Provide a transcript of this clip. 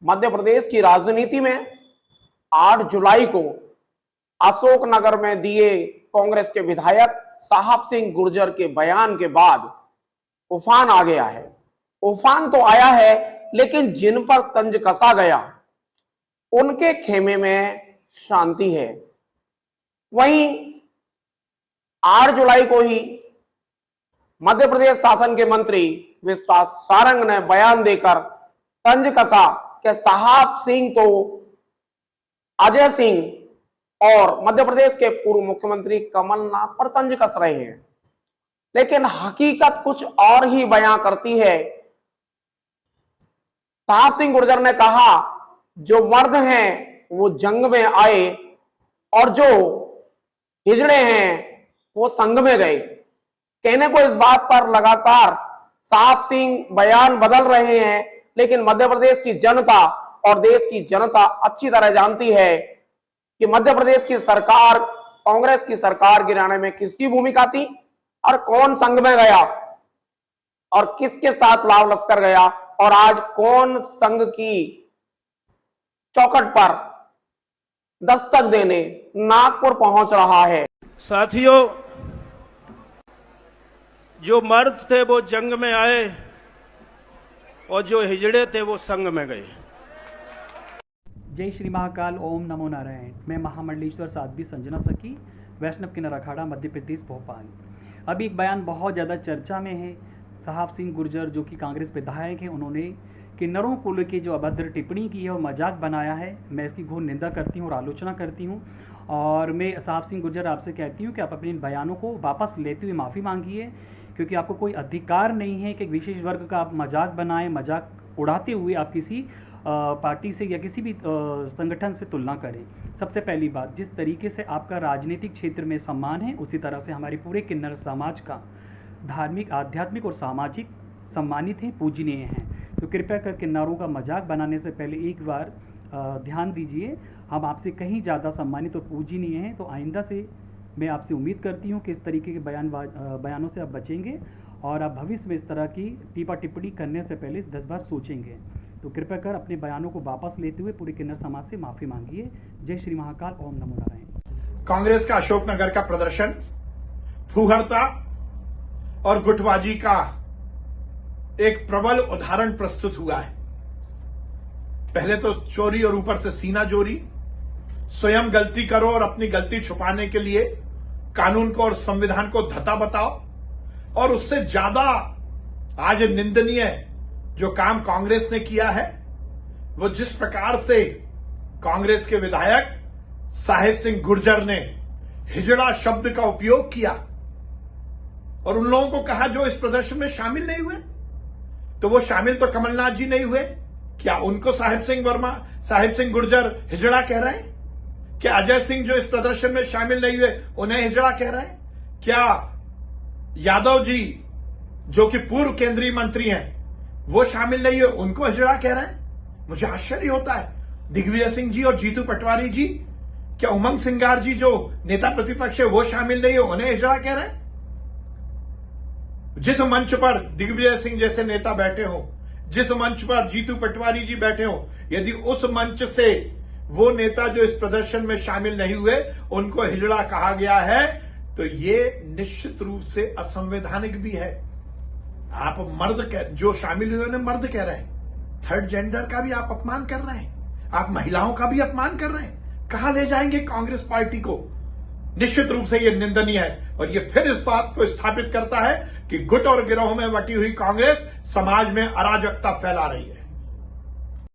मध्य प्रदेश की राजनीति में 8 जुलाई को अशोकनगर में दिए कांग्रेस के विधायक साहब सिंह गुर्जर के बयान के बाद उफान आ गया है। उफान तो आया है, लेकिन जिन पर तंज कसा गया उनके खेमे में शांति है। वहीं 8 जुलाई को ही मध्य प्रदेश शासन के मंत्री विश्वास सारंग ने बयान देकर तंज कसा कि साहब सिंह तो अजय सिंह और मध्य प्रदेश के पूर्व मुख्यमंत्री कमलनाथ पर तंज कस रहे हैं, लेकिन हकीकत कुछ और ही बयां करती है। साहब सिंह गुर्जर ने कहा, जो मर्द हैं वो जंग में आए और जो हिजड़े हैं वो संग में गए। कहने को इस बात पर लगातार साहब सिंह बयान बदल रहे हैं, लेकिन मध्य प्रदेश की जनता और देश की जनता अच्छी तरह जानती है कि मध्य प्रदेश की सरकार, कांग्रेस की सरकार गिराने में किसकी भूमिका थी और कौन संग में गया और किसके साथ लाव लश्कर गया, और आज कौन संघ की चौखट पर दस्तक देने नागपुर पहुंच रहा है। साथियों, जो मर्द थे वो जंग में आए और जो हिजड़े थे वो संग में गए। जय श्री महाकाल, ओम नमो नारायण। मैं महामंडलेश्वर साध्वी संजना सखी, वैष्णव किन्नर अखाड़ा, मध्य प्रदेश, भोपाल। अभी एक बयान बहुत ज़्यादा चर्चा में है। साहब सिंह गुर्जर जो कि कांग्रेस विधायक हैं, उन्होंने किन्नरों को लेकर जो अभद्र टिप्पणी की है और मजाक बनाया है, मैं इसकी घोर निंदा करती हूँ और आलोचना करती हूँ। और मैं साहब सिंह गुर्जर आपसे कहती हूँ कि आप अपने इन बयानों को वापस लेते हुए माफ़ी मांगिए, क्योंकि आपको कोई अधिकार नहीं है कि एक विशेष वर्ग का आप मजाक बनाएं, मजाक उड़ाते हुए आप किसी पार्टी से या किसी भी संगठन से तुलना करें। सबसे पहली बात, जिस तरीके से आपका राजनीतिक क्षेत्र में सम्मान है, उसी तरह से हमारे पूरे किन्नर समाज का धार्मिक, आध्यात्मिक और सामाजिक सम्मानित हैं, पूजनीय हैं। तो कृपया कर किन्नरों का मजाक बनाने से पहले एक बार ध्यान दीजिए। हम आपसे कहीं ज़्यादा सम्मानित और पूजनीय हैं, तो आइंदा से मैं आपसे उम्मीद करती हूँ कि इस तरीके के बयानों से आप बचेंगे और आप भविष्य में इस तरह की टीपा टिप्पणी करने से पहले 10 बार सोचेंगे। तो कृपया कर अपने बयानों को वापस लेते हुए पूरे किन्नर समाज से माफ़ी मांगिए। जय श्री महाकाल, ओम नमो नारायण। कांग्रेस का अशोकनगर का प्रदर्शन फूहड़ता और गुटबाजी का एक प्रबल उदाहरण प्रस्तुत हुआ है। पहले तो चोरी और ऊपर से सीना जोरी, स्वयं गलती करो और अपनी गलती छुपाने के लिए कानून को और संविधान को धता बताओ, और उससे ज्यादा आज निंदनीय जो काम कांग्रेस ने किया है, वो जिस प्रकार से कांग्रेस के विधायक साहिब सिंह गुर्जर ने हिजड़ा शब्द का उपयोग किया और उन लोगों को कहा जो इस प्रदर्शन में शामिल नहीं हुए। तो वो शामिल तो कमलनाथ जी नहीं हुए, क्या उनको साहिब सिंह गुर्जर हिजड़ा कह रहे हैं? क्या अजय सिंह जो इस प्रदर्शन में शामिल नहीं हुए उन्हें हिजड़ा कह रहे हैं? क्या यादव जी जो कि पूर्व केंद्रीय मंत्री हैं वो शामिल नहीं हुए, उनको हिजड़ा कह रहे हैं? मुझे आश्चर्य होता है। दिग्विजय सिंह जी और जीतू पटवारी जी, क्या उमंग सिंगार जी जो नेता प्रतिपक्ष है वो शामिल नहीं हुए, उन्हें हिजड़ा कह रहे हैं? जिस मंच पर दिग्विजय सिंह जैसे नेता बैठे हो, जिस मंच पर जीतू पटवारी जी बैठे हो, यदि उस मंच से वो नेता जो इस प्रदर्शन में शामिल नहीं हुए उनको हिजड़ा कहा गया है, तो ये निश्चित रूप से असंवैधानिक भी है। आप जो शामिल हुए उन्हें मर्द कह रहे हैं, थर्ड जेंडर का भी आप अपमान कर रहे हैं, आप महिलाओं का भी अपमान कर रहे हैं। कहां ले जाएंगे कांग्रेस पार्टी को? निश्चित रूप से यह निंदनीय है और यह फिर इस बात को स्थापित करता है कि गुट और गिरोह में बटी हुई कांग्रेस समाज में अराजकता फैला रही है।